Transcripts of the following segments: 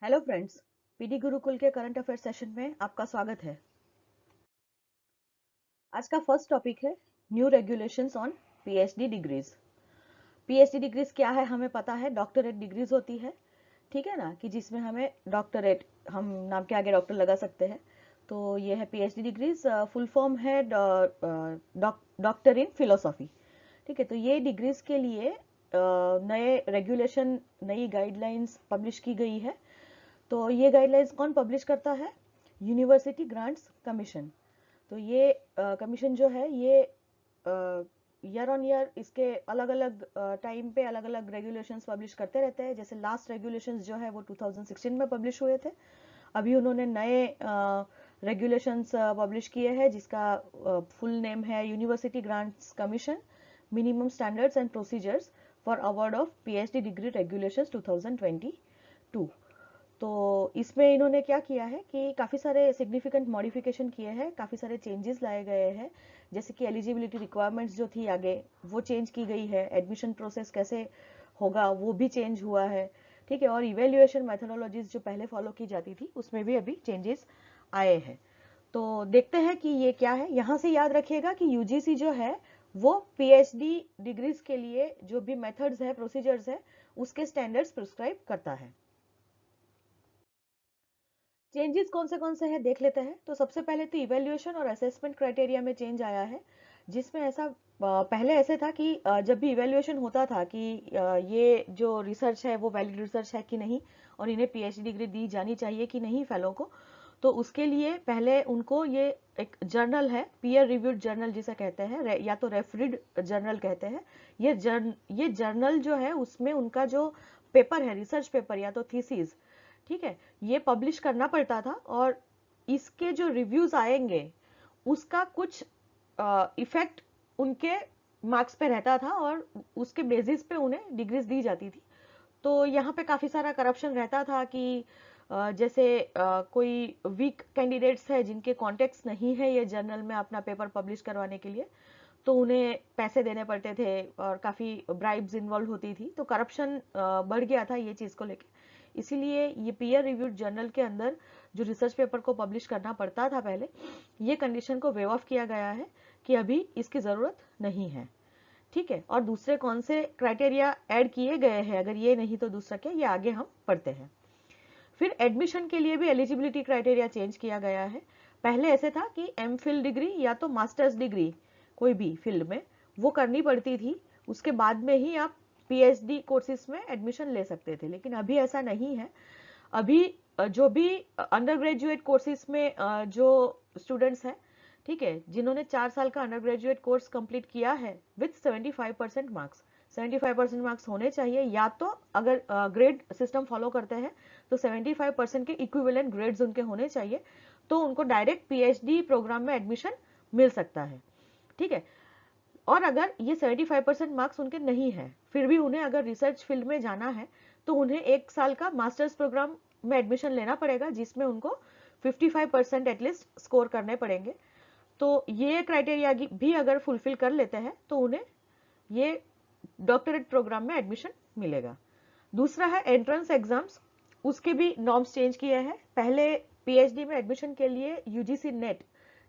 Hello friends, PD Gurukul के current affair session में आपका स्वागत है। आज का फर्स्ट टॉपिक है new regulations on PhD degrees. PhD degrees क्या है हमें पता है, डॉक्टरेट डिग्रीज होती है, ठीक है ना, कि जिसमें हमें डॉक्टरेट, हम नाम के आगे डॉक्टर लगा सकते हैं। तो ये है पीएचडी डिग्रीज, फुल फॉर्म है डॉक्टर इन फिलोसॉफी, ठीक है। तो ये डिग्रीज के लिए नए रेगुलेशन, नई गाइडलाइंस पब्लिश की गई है। तो ये गाइडलाइंस कौन पब्लिश करता है? University grants commission. तो ये कमीशन जो है ये ईयर ऑन ईयर इसके अलग अलग टाइम पे अलग अलग रेगुलेशंस पब्लिश करते रहते हैं। जैसे लास्ट रेगुलेशंस जो है वो 2016 में पब्लिश हुए थे। अभी उन्होंने नए रेगुलेशंस पब्लिश किए हैं जिसका फुल नेम है university grants commission, minimum standards and procedures for award of PhD degree regulations 2022। तो इसमें इन्होंने क्या किया है कि काफ़ी सारे सिग्निफिकेंट मॉडिफिकेशन किए हैं, काफ़ी सारे चेंजेस लाए गए हैं। जैसे कि एलिजिबिलिटी रिक्वायरमेंट्स जो थी आगे वो चेंज की गई है, एडमिशन प्रोसेस कैसे होगा वो भी चेंज हुआ है, ठीक है। और इवेल्युएशन मेथोडोलॉजीज जो पहले फॉलो की जाती थी उसमें भी अभी चेंजेस आए हैं। तो देखते हैं कि ये क्या है। यहाँ से याद रखिएगा कि यूजीसी जो है वो पीएचडी डिग्रीज के लिए जो भी मेथड्स है, प्रोसीजर्स है, उसके स्टैंडर्ड्स प्रिस्क्राइब करता है। चेंजेस कौन से हैं देख लेते हैं। तो सबसे पहले तो इवेल्युएशन और असेसमेंट क्राइटेरिया में चेंज आया है, जिसमें ऐसा पहले ऐसे था कि जब भी इवेल्युएशन होता था कि ये जो रिसर्च है वो वैलिड रिसर्च है कि नहीं और इन्हें पीएचडी डिग्री दी जानी चाहिए कि नहीं फेलो को, तो उसके लिए पहले उनको ये एक जर्नल है, पीयर रिव्यूड जर्नल जिसे कहते हैं, या तो रेफरिड जर्नल कहते हैं। ये जर्नल जो है उसमें उनका जो पेपर है, रिसर्च पेपर या तो थीसिस, ठीक है, ये पब्लिश करना पड़ता था। और इसके जो रिव्यूज आएंगे उसका कुछ इफेक्ट उनके मार्क्स पे रहता था और उसके बेसिस पे उन्हें डिग्रीज दी जाती थी। तो यहाँ पे काफी सारा करप्शन रहता था कि जैसे कोई वीक कैंडिडेट्स है जिनके कॉन्टेक्ट्स नहीं है ये जर्नल में अपना पेपर पब्लिश करवाने के लिए, तो उन्हें पैसे देने पड़ते थे और काफ़ी ब्राइब्स इन्वॉल्व होती थी। तो करप्शन बढ़ गया था ये चीज़ को लेके। इसीलिए ये पीयर रिव्यूड जर्नल के अंदर जो रिसर्च पेपर को पब्लिश करना पड़ता था पहले, ये कंडीशन को वेव ऑफ किया गया है कि अभी इसकी ज़रूरत नहीं है, ठीक है। और दूसरे कौन से क्राइटेरिया ऐड किए गए हैं, अगर ये नहीं तो दूसरा क्या, ये आगे हम पढ़ते हैं। फिर एडमिशन के लिए भी एलिजिबिलिटी क्राइटेरिया चेंज किया गया है। पहले ऐसे था कि एमफिल डिग्री या तो मास्टर्स डिग्री कोई भी फील्ड में वो करनी पड़ती थी, उसके बाद में ही आप पीएचडी कोर्सेज में एडमिशन ले सकते थे। लेकिन अभी ऐसा नहीं है। अभी जो भी अंडर ग्रेजुएट कोर्सेज में जो स्टूडेंट्स हैं, ठीक है, जिन्होंने 4 साल का अंडर ग्रेजुएट कोर्स कंप्लीट किया है विथ 75% मार्क्स, 75% मार्क्स होने चाहिए, या तो अगर ग्रेड सिस्टम फॉलो करते हैं तो 75% के इक्विवेलेंट ग्रेड्स उनके होने चाहिए, तो उनको डायरेक्ट पीएचडी प्रोग्राम में एडमिशन मिल सकता है, ठीक है। और अगर ये 75% मार्क्स उनके नहीं है, फिर भी उन्हें अगर रिसर्च फील्ड में जाना है तो उन्हें 1 साल का मास्टर्स प्रोग्राम में एडमिशन लेना पड़ेगा, जिसमें उनको 55% एटलीस्ट स्कोर करने पड़ेंगे। तो ये क्राइटेरिया भी अगर फुलफिल कर लेते हैं तो उन्हें ये डॉक्टरेट प्रोग्राम में एडमिशन मिलेगा। दूसरा है एंट्रेंस एग्जाम्स, उसके भी नॉर्म्स चेंज किए हैं। पहले पीएचडी में एडमिशन के लिए यूजीसी नेट,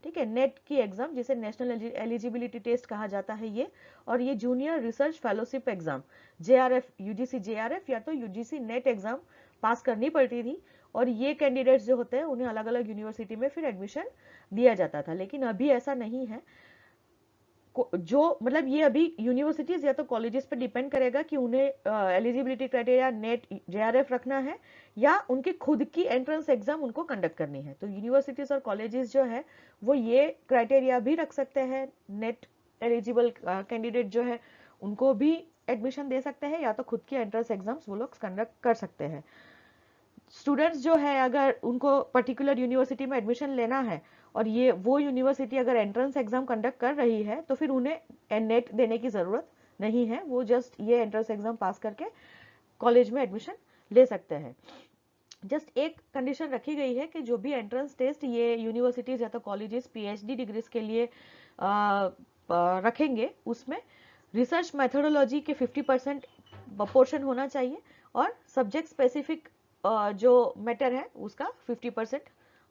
ठीक है, नेट की एग्जाम जिसे नेशनल एलिजिबिलिटी टेस्ट कहा जाता है ये, और ये junior research fellowship exam JRF, UGC JRF या तो यूजीसी नेट एग्जाम पास करनी पड़ती थी। और ये कैंडिडेट्स जो होते हैं उन्हें अलग अलग यूनिवर्सिटी में फिर एडमिशन दिया जाता था। लेकिन अभी ऐसा नहीं है। जो मतलब ये अभी यूनिवर्सिटीज या तो कॉलेजेस पे डिपेंड करेगा कि उन्हें एलिजिबिलिटी क्राइटेरिया नेट जेआरएफ रखना है या उनकी खुद की एंट्रेंस एग्जाम उनको कंडक्ट करनी है। तो यूनिवर्सिटीज और कॉलेजेस जो है वो ये क्राइटेरिया भी रख सकते हैं, नेट एलिजिबल कैंडिडेट जो है उनको भी एडमिशन दे सकते हैं, या तो खुद की एंट्रेंस एग्जाम्स वो लोग कंडक्ट कर सकते हैं। स्टूडेंट्स जो है अगर उनको पर्टिकुलर यूनिवर्सिटी में एडमिशन लेना है और ये वो यूनिवर्सिटी अगर एंट्रेंस एग्जाम कंडक्ट कर रही है तो फिर उन्हें नेट देने की ज़रूरत नहीं है, वो जस्ट ये एंट्रेंस एग्जाम पास करके कॉलेज में एडमिशन ले सकते हैं। जस्ट एक कंडीशन रखी गई है कि जो भी एंट्रेंस टेस्ट ये यूनिवर्सिटीज या तो कॉलेजेस पीएचडी डिग्रीज के लिए रखेंगे उसमें रिसर्च मेथोडोलॉजी के 50% पोर्शन होना चाहिए और सब्जेक्ट स्पेसिफिक जो मैटर है उसका 50%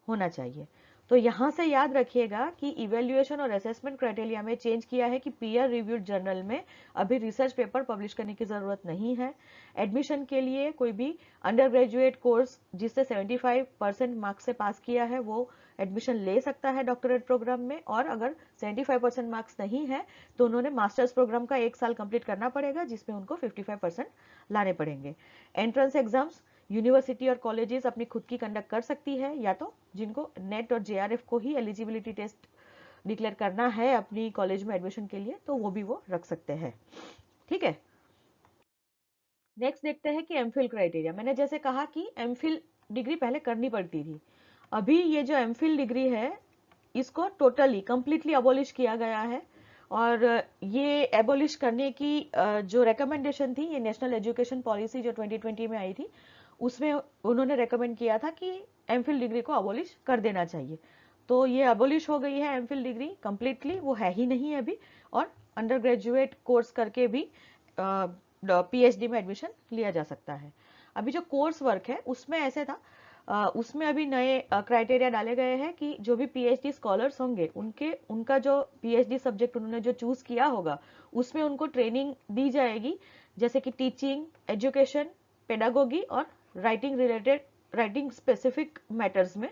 होना चाहिए। तो यहाँ से याद रखिएगा कि इवेल्युएशन और असेसमेंट क्राइटेरिया में चेंज किया है कि पीयर रिव्यूड जर्नल में अभी रिसर्च पेपर पब्लिश करने की ज़रूरत नहीं है। एडमिशन के लिए कोई भी अंडर ग्रेजुएट कोर्स जिससे 75% मार्क्स से पास किया है वो एडमिशन ले सकता है डॉक्टरेट प्रोग्राम में, और अगर 75% मार्क्स नहीं है तो उन्होंने मास्टर्स प्रोग्राम का 1 साल कंप्लीट करना पड़ेगा जिसमें उनको 55% लाने पड़ेंगे। एंट्रेंस एग्जाम्स यूनिवर्सिटी और कॉलेजेस अपनी खुद की कंडक्ट कर सकती है, या तो जिनको नेट और जेआरएफ को ही एलिजिबिलिटी टेस्ट डिक्लेयर करना है अपनी कॉलेज में एडमिशन के लिए तो वो भी वो रख सकते हैं। ठीक है, नेक्स्ट देखते हैं कि एमफिल क्राइटेरिया। मैंने जैसे कहा कि एमफिल डिग्री पहले करनी पड़ती थी, अभी ये जो एमफिल डिग्री है इसको टोटली कंप्लीटली अबॉलिश किया गया है। और ये एबॉलिश करने की जो रिकमेंडेशन थी, ये नेशनल एजुकेशन पॉलिसी जो 2020 में आई थी उसमें उन्होंने रेकमेंड किया था कि एमफिल डिग्री को अबॉलिश कर देना चाहिए। तो ये अबॉलिश हो गई है एमफिल डिग्री कंप्लीटली, वो है ही नहीं अभी। और अंडर ग्रेजुएट कोर्स करके भी पीएचडी में एडमिशन लिया जा सकता है। अभी जो कोर्स वर्क है उसमें ऐसे था, उसमें अभी नए क्राइटेरिया डाले गए हैं कि जो भी पीएचडी स्कॉलर्स होंगे उनका जो पीएचडी सब्जेक्ट उन्होंने जो चूज किया होगा उसमें उनको ट्रेनिंग दी जाएगी, जैसे कि टीचिंग, एजुकेशन, पेडागोगी और राइटिंग स्पेसिफिक मैटर्स में।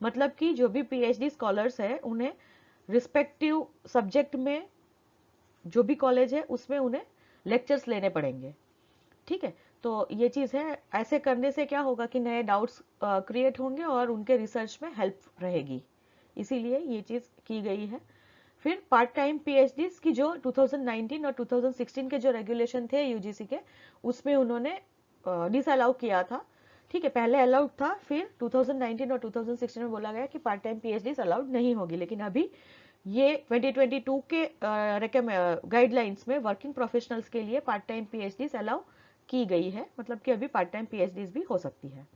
मतलब कि जो भी पीएचडी स्कॉलर्स है उन्हें रिस्पेक्टिव सब्जेक्ट में जो भी कॉलेज है उसमें उन्हें लेक्चर्स लेने पड़ेंगे। ठीक है, तो ये चीज़ है। ऐसे करने से क्या होगा कि नए डाउट्स क्रिएट होंगे और उनके रिसर्च में हेल्प रहेगी, इसीलिए ये चीज़ की गई है। फिर पार्ट टाइम पीएचडी की जो 2019 और 2016 के जो रेगुलेशन थे यूजीसी के उसमें उन्होंने डिसअलाउ किया था। ठीक है, पहले अलाउड था, फिर 2019 और 2016 में बोला गया कि पार्ट टाइम पीएचडी अलाउड नहीं होगी। लेकिन अभी ये 2022 के गाइडलाइंस में वर्किंग प्रोफेशनल्स के लिए पार्ट टाइम पीएचडी अलाउ की गई है, मतलब कि अभी पार्ट टाइम पीएचडी भी हो सकती है।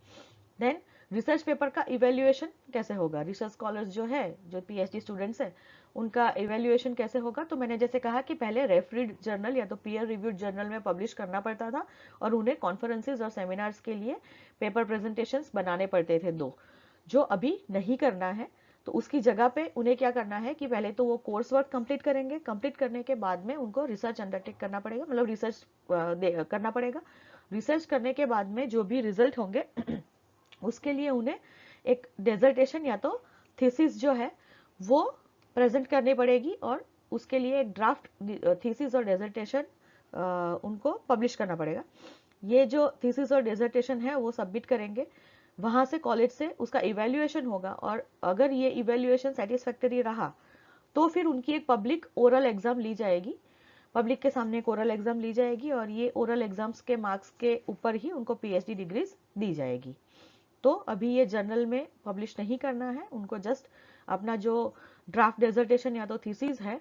देन रिसर्च पेपर का इवेल्युएशन कैसे होगा, रिसर्च स्कॉलर्स जो है, जो पीएचडी स्टूडेंट्स है, उनका इवेल्युएशन कैसे होगा। तो मैंने जैसे कहा कि पहले रेफरीड जर्नल या तो पीयर रिव्यूड जर्नल में पब्लिश करना पड़ता था और उन्हें कॉन्फ्रेंसेज और सेमिनार्स के लिए पेपर प्रेजेंटेशंस बनाने पड़ते थे 2, जो अभी नहीं करना है। तो उसकी जगह पे उन्हें क्या करना है कि पहले तो वो कोर्स वर्क कंप्लीट करेंगे, कंप्लीट करने के बाद में उनको रिसर्च अंडरटेक करना पड़ेगा, मतलब रिसर्च करना पड़ेगा। रिसर्च करने के बाद में जो भी रिजल्ट होंगे उसके लिए उन्हें एक डेजर्टेशन या तो थीसिस जो है वो प्रेजेंट करनी पड़ेगी, और उसके लिए एक ड्राफ्ट थीसिस और डेजर्टेशन उनको पब्लिश करना पड़ेगा। ये जो थीसिस और डेजर्टेशन है वो सबमिट करेंगे, वहां से कॉलेज से उसका इवैल्यूएशन होगा, और अगर ये इवैल्यूएशन सेटिस्फैक्टरी रहा तो फिर उनकी एक पब्लिक ओरल एग्जाम ली जाएगी, पब्लिक के सामने एक ओरल एग्जाम ली जाएगी, और ये ओरल एग्जाम्स के मार्क्स के ऊपर ही उनको पीएचडी डिग्रीज दी जाएगी। तो अभी ये जर्नल में पब्लिश नहीं करना है, उनको जस्ट अपना जो ड्राफ्ट डेजर्टेशन या तो थीसिस है,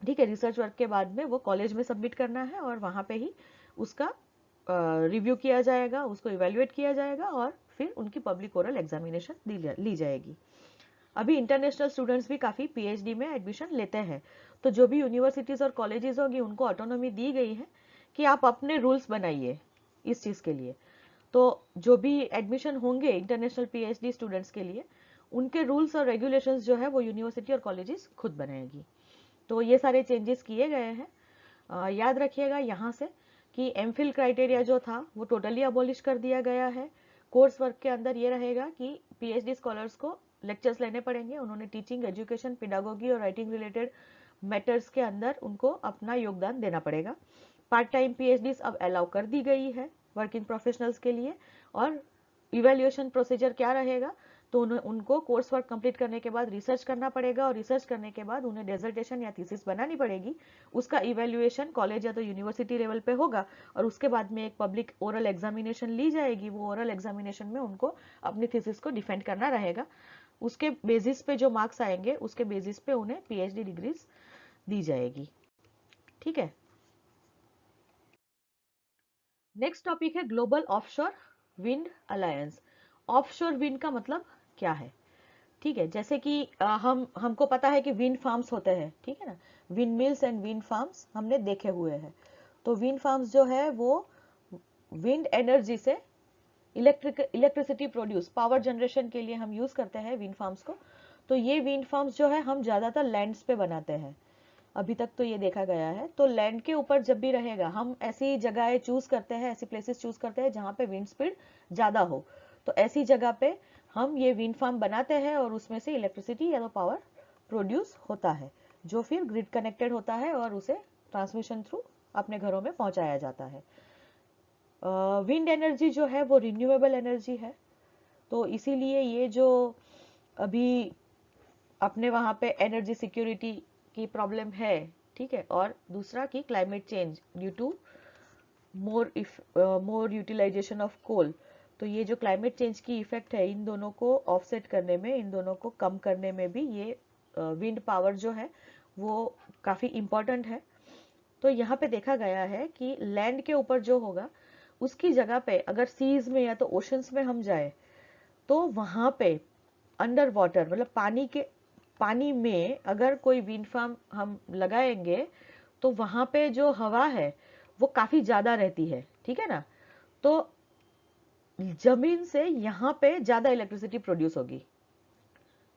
ठीक है, रिसर्च वर्क के बाद में वो कॉलेज में सबमिट करना है, और वहां पे ही उसका रिव्यू किया जाएगा, उसको इवेल्युएट किया जाएगा, और फिर उनकी पब्लिक ओरल एग्जामिनेशन ली जाएगी। अभी इंटरनेशनल स्टूडेंट्स भी काफ़ी पीएचडी में एडमिशन लेते हैं, तो जो भी यूनिवर्सिटीज और कॉलेजेस होगी उनको ऑटोनॉमी दी गई है कि आप अपने रूल्स बनाइए इस चीज़ के लिए। तो जो भी एडमिशन होंगे इंटरनेशनल पीएचडी स्टूडेंट्स के लिए, उनके रूल्स और रेगुलेशंस जो है वो यूनिवर्सिटी और कॉलेजेस खुद बनाएगी। तो ये सारे चेंजेस किए गए हैं। याद रखिएगा यहाँ से कि एमफिल क्राइटेरिया जो था वो टोटली अबॉलिश कर दिया गया है। कोर्स वर्क के अंदर ये रहेगा कि पीएचडी स्कॉलर्स को लेक्चर्स लेने पड़ेंगे, उन्होंने टीचिंग, एजुकेशन, पेडागोगी और राइटिंग रिलेटेड मैटर्स के अंदर उनको अपना योगदान देना पड़ेगा। पार्ट टाइम पीएचडी अब अलाउ कर दी गई है वर्किंग प्रोफेशनल्स के लिए। और इवैल्यूएशन प्रोसीजर क्या रहेगा, तो उनको कोर्स वर्क कंप्लीट करने के बाद रिसर्च करना पड़ेगा, और रिसर्च करने के बाद उन्हें डेजर्टेशन या थीसिस बनानी पड़ेगी। उसका इवैल्यूएशन कॉलेज या तो यूनिवर्सिटी लेवल पे होगा, और उसके बाद में एक पब्लिक ओरल एग्जामिनेशन ली जाएगी। वो ओरल एग्जामिनेशन में उनको अपनी थीसिस को डिफेंड करना रहेगा। उसके बेसिस पे जो मार्क्स आएंगे उसके बेसिस पे उन्हें पीएचडी डिग्रीज दी जाएगी। ठीक है, नेक्स्ट टॉपिक है global offshore wind alliance. Offshore wind का मतलब क्या है? ठीक है, जैसे कि हमको पता है कि विंड फार्म्स होते हैं, ठीक है ना, wind mills and wind farms हमने देखे हुए हैं। तो विंड फार्म्स जो है वो विंड एनर्जी से इलेक्ट्रिसिटी प्रोड्यूस, पावर जनरेशन के लिए हम यूज करते हैं विंड फार्म्स को। तो ये विंड फार्म्स जो है हम ज्यादातर लैंड्स पे बनाते हैं, अभी तक तो ये देखा गया है। तो लैंड के ऊपर जब भी रहेगा, हम ऐसी जगह चूज करते हैं, ऐसी प्लेसेस चूज करते हैं जहाँ पे विंड स्पीड ज्यादा हो। तो ऐसी जगह पे हम ये विंड फार्म बनाते हैं और उसमें से इलेक्ट्रिसिटी या तो पावर प्रोड्यूस होता है, जो फिर ग्रिड कनेक्टेड होता है और उसे ट्रांसमिशन थ्रू अपने घरों में पहुंचाया जाता है। विंड एनर्जी जो है वो रिन्यूएबल एनर्जी है, तो इसीलिए ये जो अभी अपने वहाँ पे एनर्जी सिक्योरिटी की प्रॉब्लम है, ठीक है, और दूसरा कि climate change due to more utilization of coal, तो ये जो क्लाइमेट चेंज की इफेक्ट है, इन दोनों को ऑफसेट करने में, इन दोनों को कम करने में भी ये विंड पावर जो है वो काफी इम्पोर्टेंट है। तो यहाँ पे देखा गया है कि लैंड के ऊपर जो होगा उसकी जगह पे अगर सीज में या तो ओशंस में हम जाए, तो वहां पे अंडर वाटर मतलब पानी में अगर कोई विंड फार्म हम लगाएंगे, तो वहां पे जो हवा है वो काफी ज्यादा रहती है, ठीक है ना। तो जमीन से यहाँ पे ज्यादा इलेक्ट्रिसिटी प्रोड्यूस होगी,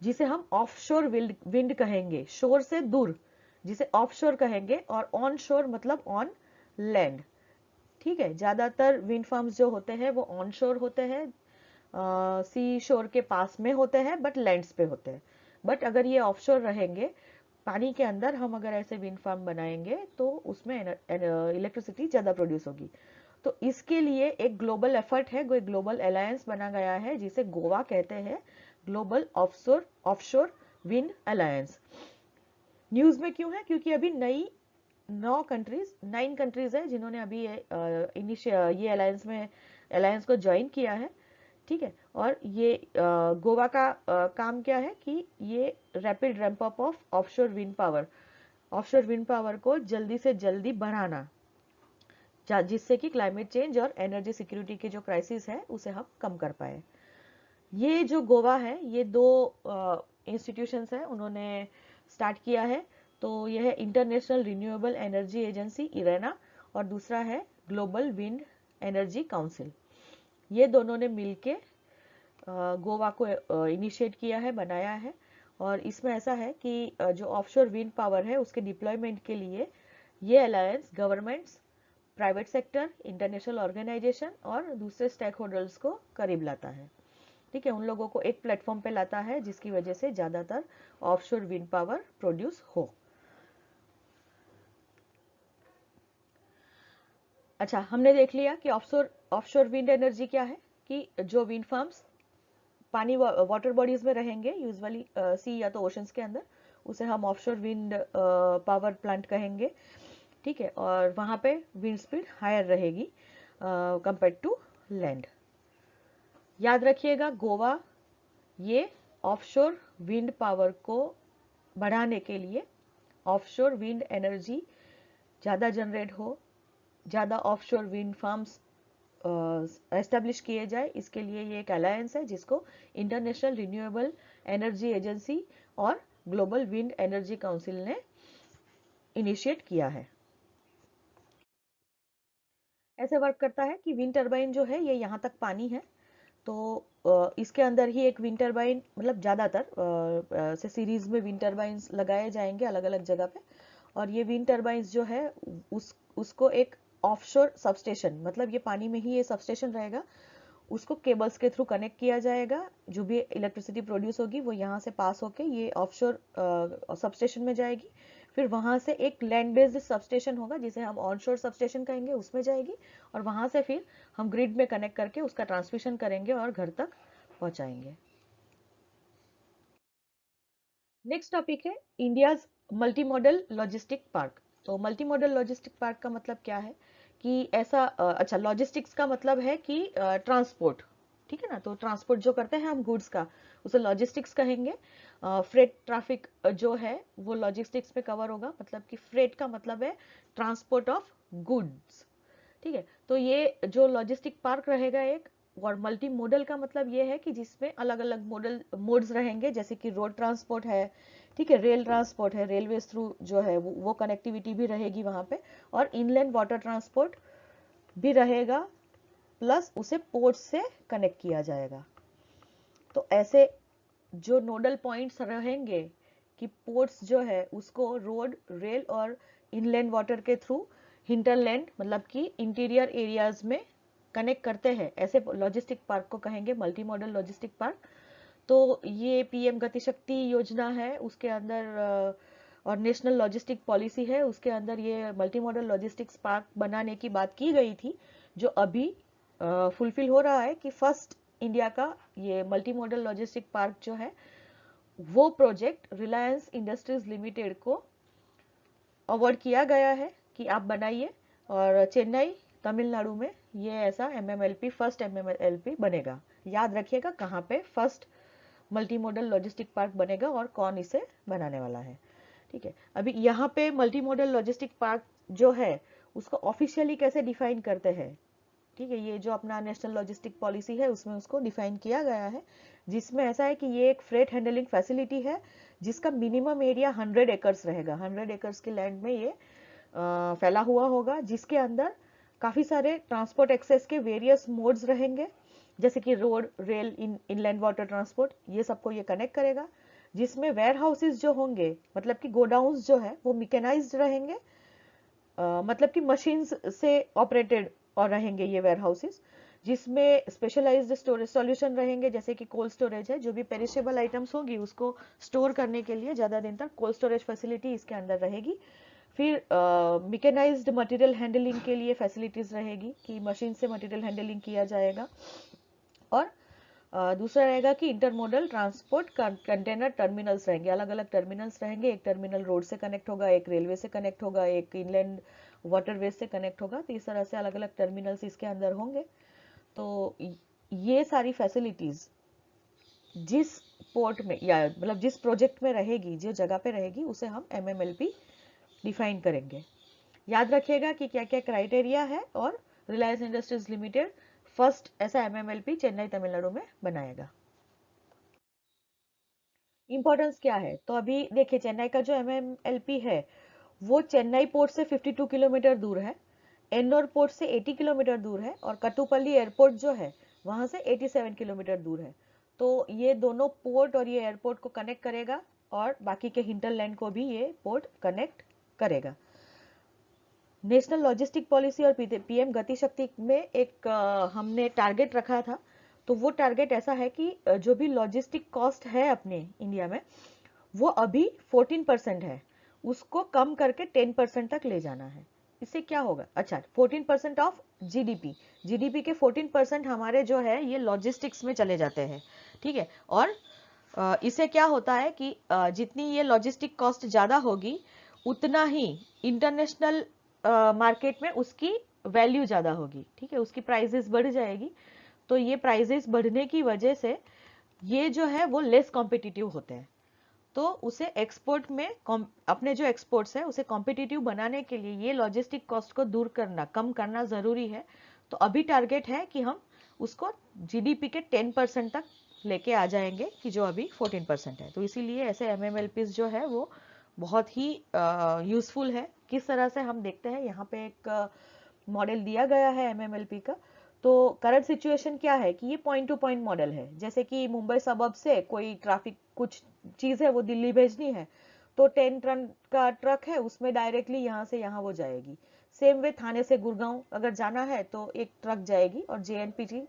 जिसे हम ऑफशोर विंड कहेंगे, शोर से दूर जिसे ऑफशोर कहेंगे, और ऑन शोर मतलब ऑन लैंड, ठीक है। ज्यादातर विंड फार्म्स जो होते हैं वो ऑन शोर होते हैं, सी शोर के पास में होते हैं, बट लैंड्स पे होते हैं। बट अगर ये ऑफशोर रहेंगे, पानी के अंदर हम अगर ऐसे विंड फार्म बनाएंगे, तो उसमें इलेक्ट्रिसिटी ज्यादा प्रोड्यूस होगी। तो इसके लिए एक ग्लोबल एफर्ट है, कोई ग्लोबल अलायंस बना गया है जिसे गोवा कहते हैं, global offshore wind alliance. News में क्यों है? क्योंकि अभी 9 कंट्रीज है जिन्होंने अभी ये अलायंस को ज्वाइन किया है, ठीक है। और ये गोवा का काम क्या है कि ये rapid ramp up of offshore wind power को जल्दी से जल्दी बढ़ाना, जिससे कि क्लाइमेट चेंज और एनर्जी सिक्योरिटी के जो क्राइसिस है उसे हम कम कर पाए। ये जो गोवा है, ये 2 इंस्टीट्यूशंस है, उन्होंने स्टार्ट किया है। तो यह है international renewable energy agency Irena, और दूसरा है ग्लोबल विंड एनर्जी काउंसिल। ये दोनों ने मिलके गोवा को इनिशिएट किया है, बनाया है। और इसमें ऐसा है कि जो ऑफशोर विंड पावर है उसके डिप्लॉयमेंट के लिए ये alliance governments, private sector, international organization और दूसरे स्टेक होल्डर्स को करीब लाता है, ठीक है। उन लोगों को एक प्लेटफॉर्म पे लाता है जिसकी वजह से ज्यादातर ऑफशोर विंड पावर प्रोड्यूस हो। अच्छा, हमने देख लिया कि ऑफशोर विंड एनर्जी क्या है, कि जो विंड फार्म्स पानी वाटर बॉडीज में रहेंगे, यूजुअली सी या तो ओशंस के अंदर, उसे हम ऑफशोर विंड पावर प्लांट कहेंगे, ठीक है। और वहां पे विंड स्पीड हायर रहेगी कंपेयर टू लैंड। याद रखिएगा, गोवा ये ऑफशोर विंड पावर को बढ़ाने के लिए, ऑफशोर विंड एनर्जी ज़्यादा जनरेट हो, ज़्यादा ऑफशोर विंड फार्म्स एस्टेब्लिश किए जाए, इसके लिए ये एक अलायंस है जिसको इंटरनेशनल रिन्यूएबल एनर्जी एजेंसी और ग्लोबल विंड एनर्जी काउंसिल ने इनिशिएट किया है। ऐसे वर्क करता है कि विंड टरबाइन जो है ये यहाँ तक पानी है, तो इसके अंदर ही एक विंड टरबाइन, मतलब ज़्यादातर से सीरीज में विंड टरबाइंस लगाए जाएंगे अलग अलग जगह पे। और ये विंड टरबाइंस जो है उसको एक ऑफशोर सबस्टेशन, मतलब ये पानी में ही ये सबस्टेशन रहेगा, उसको केबल्स के थ्रू कनेक्ट किया जाएगा। जो भी इलेक्ट्रिसिटी प्रोड्यूस होगी वो यहाँ से पास होके ये ऑफशोर सबस्टेशन में जाएगी, फिर वहां से एक लैंड बेस्ड सबस्टेशन होगा जिसे हम ऑनशोर सबस्टेशन कहेंगे, उसमें जाएगी, और वहां से फिर हम ग्रिड में कनेक्ट करके उसका ट्रांसमिशन करेंगे और घर तक पहुंचाएंगे। नेक्स्ट टॉपिक है India's multi modal logistic park. तो मल्टी मॉडल लॉजिस्टिक पार्क का मतलब क्या है कि ऐसा अच्छा, लॉजिस्टिक्स का मतलब है कि ट्रांसपोर्ट, ठीक है ना। तो ट्रांसपोर्ट जो करते हैं हम गुड्स का, उसे लॉजिस्टिक्स कहेंगे। फ्रेट ट्रैफिक जो है वो लॉजिस्टिक्स में कवर होगा, मतलब कि फ्रेट का मतलब है ट्रांसपोर्ट ऑफ गुड्स, ठीक है। तो ये जो लॉजिस्टिक पार्क रहेगा एक, और मल्टी मॉडल का मतलब ये है कि जिसमें अलग अलग मोड्स रहेंगे, जैसे कि रोड ट्रांसपोर्ट है, ठीक है, रेल ट्रांसपोर्ट है, रेलवे थ्रू जो है वो कनेक्टिविटी भी रहेगी वहां पे, और इनलैंड वाटर ट्रांसपोर्ट भी रहेगा, प्लस उसे पोर्ट से कनेक्ट किया जाएगा। तो ऐसे जो नोडल पॉइंट्स रहेंगे कि पोर्ट्स जो है उसको रोड, रेल और इनलैंड वाटर के थ्रू हिंटरलैंड मतलब कि इंटीरियर एरियाज में कनेक्ट करते हैं, ऐसे लॉजिस्टिक पार्क को कहेंगे मल्टी मॉडल लॉजिस्टिक पार्क। तो ये पीएम गति शक्ति योजना है, उसके अंदर और नेशनल लॉजिस्टिक पॉलिसी है, उसके अंदर ये मल्टी मॉडल लॉजिस्टिक्स पार्क बनाने की बात की गई थी, जो अभी फुलफिल हो रहा है कि फर्स्ट इंडिया का ये मल्टी मॉडल लॉजिस्टिक पार्क जो है वो प्रोजेक्ट रिलायंस इंडस्ट्रीज लिमिटेड को अवार्ड किया गया है कि आप बनाइए, और चेन्नई तमिलनाडु में ये ऐसा एमएमएलपी फर्स्ट एमएमएलपी बनेगा। याद रखिएगा कहाँ पे first multi modal logistic park बनेगा और कौन इसे बनाने वाला है। ठीक है, अभी यहाँ पे मल्टी मॉडल लॉजिस्टिक पार्क जो है उसको ऑफिशियली कैसे डिफाइन करते हैं। ठीक है, ये जो अपना नेशनल लॉजिस्टिक पॉलिसी है उसमें उसको डिफाइन किया गया है, जिसमें ऐसा है कि ये एक फ्रेट हैंडलिंग फैसिलिटी है जिसका मिनिमम एरिया 100 एकर्स रहेगा। 100 एकर्स के लैंड में ये फैला हुआ होगा, जिसके अंदर काफी सारे ट्रांसपोर्ट एक्सेस के वेरियस मोड्स रहेंगे, जैसे कि road, rail, inland water transport, ये सबको ये कनेक्ट करेगा। जिसमें वेयर हाउसेज जो होंगे मतलब कि गोडाउन्स जो है वो मैकेनाइज्ड रहेंगे, मतलब कि मशीन्स से ऑपरेटेड और रहेंगे ये वेयर हाउसेस, जिसमें स्पेशलाइज्ड स्टोरेज सॉल्यूशन रहेंगे, जैसे कि कोल्ड स्टोरेज है, जो भी पेरिशेबल आइटम्स होगी उसको स्टोर करने के लिए ज़्यादा दिन तक कोल्ड स्टोरेज फैसिलिटी इसके अंदर रहेगी। फिर मैकेनाइज्ड मटेरियल हैंडलिंग के लिए फैसिलिटीज रहेगी कि मशीन से मटेरियल हैंडलिंग किया जाएगा। और दूसरा रहेगा कि इंटरमोडल ट्रांसपोर्ट कंटेनर टर्मिनल्स रहेंगे, अलग अलग टर्मिनल्स रहेंगे, एक टर्मिनल रोड से कनेक्ट होगा, एक रेलवे से कनेक्ट होगा, एक इनलैंड वाटरवे से कनेक्ट होगा। तो इस तरह से अलग अलग टर्मिनल्स इसके अंदर होंगे। तो ये सारी फैसिलिटीज जिस पोर्ट में या मतलब जिस प्रोजेक्ट में रहेगी, जो जगह पे रहेगी, उसे हम एमएमएलपी डिफाइन करेंगे। याद रखिएगा कि क्या क्या क्राइटेरिया है, और रिलायंस इंडस्ट्रीज लिमिटेड फर्स्ट ऐसा एमएमएलपी चेन्नई तमिलनाडु में बनाएगा। इंपॉर्टेंस क्या है, तो अभी देखिए चेन्नई का जो एमएमएलपी है वो चेन्नई पोर्ट से 52 किलोमीटर दूर है, एन्नोर पोर्ट से 80 किलोमीटर दूर है, और कटुपल्ली एयरपोर्ट जो है वहां से 87 किलोमीटर दूर है। तो ये दोनों पोर्ट और ये एयरपोर्ट को कनेक्ट करेगा, और बाकी के हिंटरलैंड को भी ये पोर्ट कनेक्ट करेगा। नेशनल लॉजिस्टिक पॉलिसी और पीएम गति शक्ति में एक हमने टारगेट रखा था। तो वो टारगेट ऐसा है कि जो भी लॉजिस्टिक कॉस्ट है अपने इंडिया में वो अभी 14% है, उसको कम करके 10% तक ले जाना है। इससे क्या होगा, अच्छा 14% ऑफ जीडीपी, जीडीपी के 14% हमारे जो है ये लॉजिस्टिक्स में चले जाते हैं। ठीक है, और इससे क्या होता है कि जितनी ये लॉजिस्टिक कॉस्ट ज़्यादा होगी उतना ही इंटरनेशनल मार्केट में उसकी वैल्यू ज़्यादा होगी। ठीक है, उसकी प्राइजेस बढ़ जाएगी। तो ये प्राइजेस बढ़ने की वजह से ये जो है वो लेस कॉम्पिटिटिव होते हैं। तो उसे एक्सपोर्ट में अपने जो एक्सपोर्ट्स है उसे कॉम्पिटिटिव बनाने के लिए ये लॉजिस्टिक कॉस्ट को दूर करना, कम करना ज़रूरी है। तो अभी टारगेट है कि हम उसको जीडीपी के 10% तक लेके आ जाएंगे, कि जो अभी 14% है। तो इसीलिए ऐसे एमएमएलपीज जो है वो बहुत ही यूजफुल है। किस तरह से हम देखते हैं, यहाँ पे एक मॉडल दिया गया है एमएमएलपी का। तो करंट सिचुएशन क्या है कि ये पॉइंट टू पॉइंट मॉडल है, जैसे कि मुंबई सबअर्ब से कोई ट्रैफिक कुछ चीज है वो दिल्ली भेजनी है, तो 10 टन का ट्रक है, उसमें डायरेक्टली यहाँ से यहाँ वो जाएगी। सेम वे थाने से गुड़गांव अगर जाना है तो एक ट्रक जाएगी, और JNPT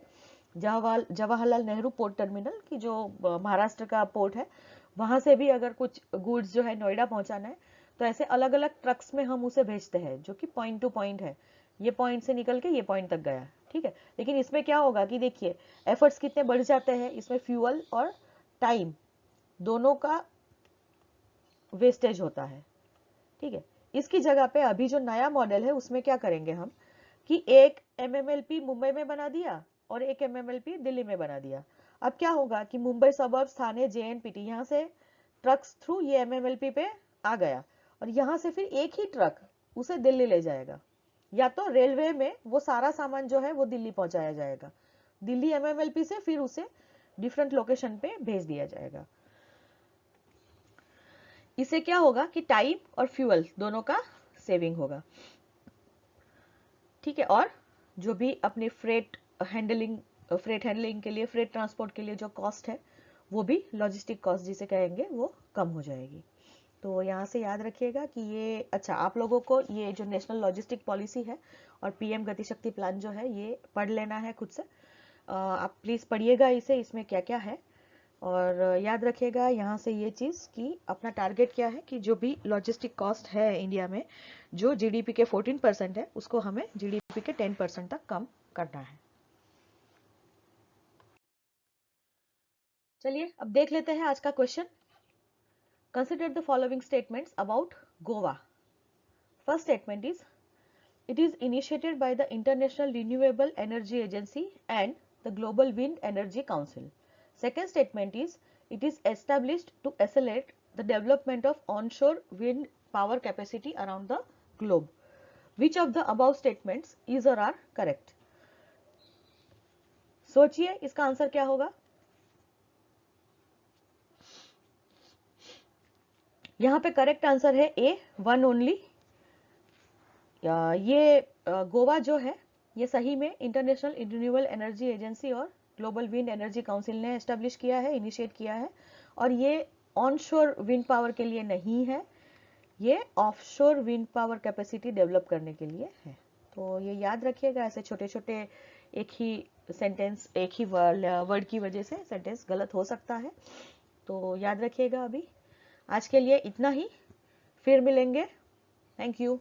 Jawaharlal Nehru port terminal की जो महाराष्ट्र का पोर्ट है, वहां से भी अगर कुछ गुड्स जो है नोएडा पहुंचाना है, तो ऐसे अलग अलग ट्रक्स में हम उसे भेजते हैं, जो कि पॉइंट टू पॉइंट है। ये पॉइंट से निकल के ये पॉइंट तक गया। ठीक है, लेकिन इसमें क्या होगा कि देखिए एफर्ट्स कितने बढ़ जाते हैं, इसमें फ्यूअल और टाइम दोनों का वेस्टेज होता है। ठीक है, इसकी जगह पे अभी जो नया मॉडल है उसमें क्या करेंगे हम कि एक एमएमएलपी मुंबई में बना दिया और एक एमएमएलपी दिल्ली में बना दिया। अब क्या होगा कि मुंबई सबअर्ब्स, थाने, जेएनपीटी, यहाँ से ट्रक्स थ्रू ये एमएमएलपी पे आ गया, और यहाँ से फिर एक ही ट्रक उसे दिल्ली ले जाएगा, या तो रेलवे में वो सारा सामान जो है वो दिल्ली पहुंचाया जाएगा, दिल्ली एमएमएलपी से फिर उसे डिफरेंट लोकेशन पे भेज दिया जाएगा। इससे क्या होगा कि टाइम और फ्यूल दोनों का सेविंग होगा। ठीक है, और जो भी अपने फ्रेट हैंडलिंग, फ्रेट हैंडलिंग के लिए, फ्रेट ट्रांसपोर्ट के लिए जो कॉस्ट है वो भी लॉजिस्टिक कॉस्ट जिसे कहेंगे वो कम हो जाएगी। तो यहाँ से याद रखिएगा कि ये, अच्छा, आप लोगों को ये जो नेशनल लॉजिस्टिक पॉलिसी है और पीएम गति शक्ति प्लान जो है ये पढ़ लेना है खुद से। आप प्लीज़ पढ़िएगा इसे, इसमें क्या क्या है। और याद रखिएगा यहाँ से ये चीज़ कि अपना टारगेट क्या है कि जो भी लॉजिस्टिक कॉस्ट है इंडिया में जो जीडीपी के 14% है उसको हमें जीडीपी के 10% तक कम करना है। चलिए अब देख लेते हैं आज का question. Consider the following statements about Goa. First statement is, it is initiated by the International Renewable Energy Agency and the Global Wind Energy Council. Second statement is, it is established to accelerate the development of onshore wind power capacity around the globe. Which of the above statements is or are correct? सोचिए इसका answer क्या होगा। यहाँ पे correct answer है ए, one only. ये गोवा जो है ये सही में इंटरनेशनल रिन्यूएबल एनर्जी एजेंसी और ग्लोबल विंड एनर्जी काउंसिल ने एस्टेब्लिश किया है, इनिशिएट किया है। और ये ऑनशोर विंड पावर के लिए नहीं है, ये offshore wind power capacity develop करने के लिए है। तो ये याद रखिएगा, ऐसे छोटे छोटे एक ही सेंटेंस, एक ही वर्ड की वजह से सेंटेंस गलत हो सकता है, तो याद रखिएगा। अभी आज के लिए इतना ही, फिर मिलेंगे। Thank you.